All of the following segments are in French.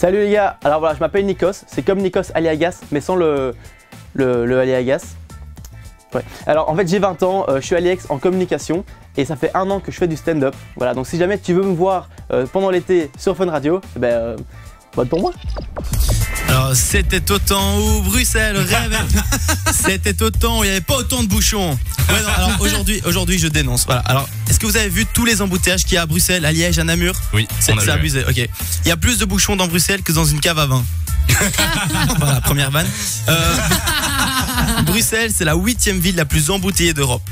Salut les gars, alors voilà, je m'appelle Nikos, c'est comme Nikos Aliagas, mais sans le Aliagas. Ouais. Alors en fait j'ai 20 ans, je suis à l'IEX en communication et ça fait 1 an que je fais du stand-up. Voilà, donc si jamais tu veux me voir pendant l'été sur Fun Radio, vote pour moi. Alors c'était au temps où Bruxelles rêvait. C'était au temps où il n'y avait pas autant de bouchons. Ouais, non, alors aujourd'hui je dénonce. Voilà. Alors est-ce que vous avez vu tous les embouteillages qu'il y a à Bruxelles, à Liège, à Namur? Oui, c'est abusé. Ok. Il y a plus de bouchons dans Bruxelles que dans une cave à vin. Voilà, première vanne. Bruxelles, c'est la 8e ville la plus embouteillée d'Europe.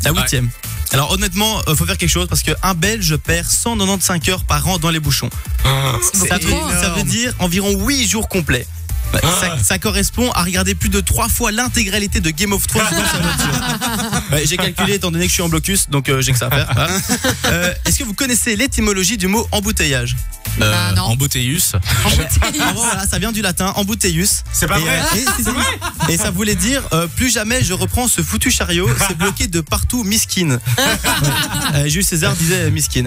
La 8e. Ouais. Alors honnêtement, faut faire quelque chose parce qu'un Belge perd 195 heures par an dans les bouchons. Ça veut dire environ 8 jours complets. Ça correspond à regarder plus de 3 fois l'intégralité de Game of Thrones dans sa voiture. J'ai calculé étant donné que je suis en blocus, donc j'ai que ça à faire. Voilà. Est-ce que vous connaissez l'étymologie du mot embouteillage? Embouteillus. Voilà, ça vient du latin embouteillus. C'est pas vrai. Et ça voulait dire plus jamais je reprends ce foutu chariot, c'est bloqué de partout miskin. Jules César disait miskin.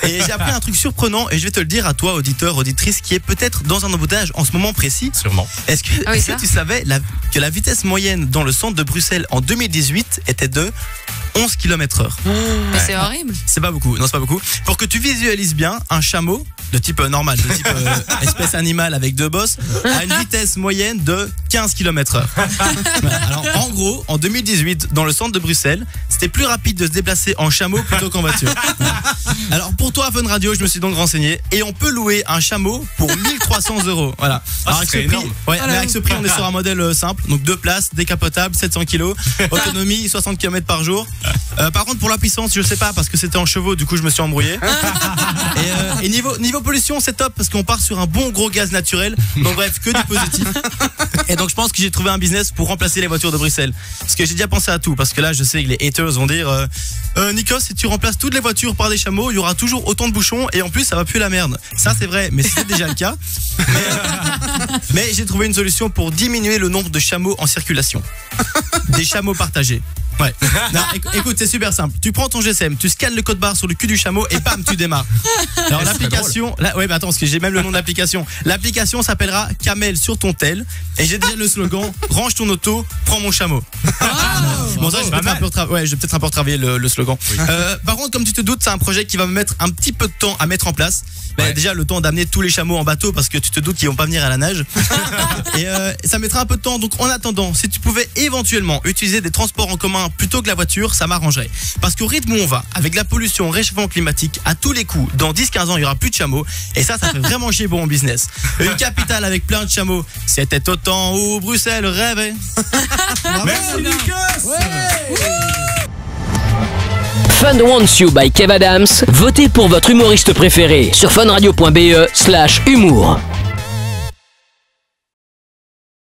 Et j'ai appris un truc surprenant et je vais te le dire à toi auditeur, auditrice qui est peut-être dans un embouteillage en ce moment précis. Sûrement. Est-ce que tu savais que la vitesse moyenne dans le centre de Bruxelles en 2018 était de 11 km/h? Mais c'est horrible. C'est pas beaucoup, non c'est pas beaucoup. Pour que tu visualises bien, un chameau de type normal, de type espèce animale avec 2 bosses, a une vitesse moyenne de 15 km/h. Alors en gros, en 2018, dans le centre de Bruxelles, c'était plus rapide de se déplacer en chameau plutôt qu'en voiture. Alors pour toi, Fun Radio, je me suis donc renseigné et on peut louer un chameau pour 1300 €. Voilà. Alors avec ce prix, on est sur un modèle simple, donc 2 places, décapotable, 700 kg, autonomie 60 km par jour. Par contre pour la puissance, je sais pas parce que c'était en chevaux, du coup je me suis embrouillé. Et niveau pollution, c'est top parce qu'on part sur un bon gros gaz naturel. Donc bref, que du positif. Et donc je pense que j'ai trouvé un business pour remplacer les voitures de Bruxelles. Parce que j'ai déjà pensé à tout. Parce que là, je sais que les haters vont dire Nikos, si tu remplaces toutes les voitures par des chameaux, il y aura toujours autant de bouchons et en plus ça va puer la merde. Ça c'est vrai, mais c'est déjà le cas. Mais j'ai trouvé une solution pour diminuer le nombre de chameaux en circulation. Des chameaux partagés. Ouais. Non, écoute, c'est super simple. Tu prends ton GSM, tu scannes le code barre sur le cul du chameau et bam, tu démarres. Alors l'application, ouais, attends, parce que j'ai même le nom de l'application. L'application s'appellera Camel sur ton tel et j'ai déjà le slogan range ton auto, prends mon chameau. Bon, ça, je vais peut-être un peu retravailler le slogan. Oui. Par contre, comme tu te doutes, c'est un projet qui va me mettre un petit peu de temps à mettre en place. Déjà le temps d'amener tous les chameaux en bateau parce que tu te doutes qu'ils vont pas venir à la nage. Et ça mettra un peu de temps. Donc en attendant, si tu pouvais éventuellement utiliser des transports en commun plutôt que la voiture, ça m'arrangerait. Parce qu'au rythme où on va, avec la pollution, réchauffement climatique, à tous les coups, dans 10-15 ans, il n'y aura plus de chameaux. Et ça fait vraiment chier pour mon business. Une capitale avec plein de chameaux, c'était au temps où Bruxelles rêvait. Merci Nikos. Fun Wants You by Kev Adams. Votez pour votre humoriste préféré sur funradio.be/humour.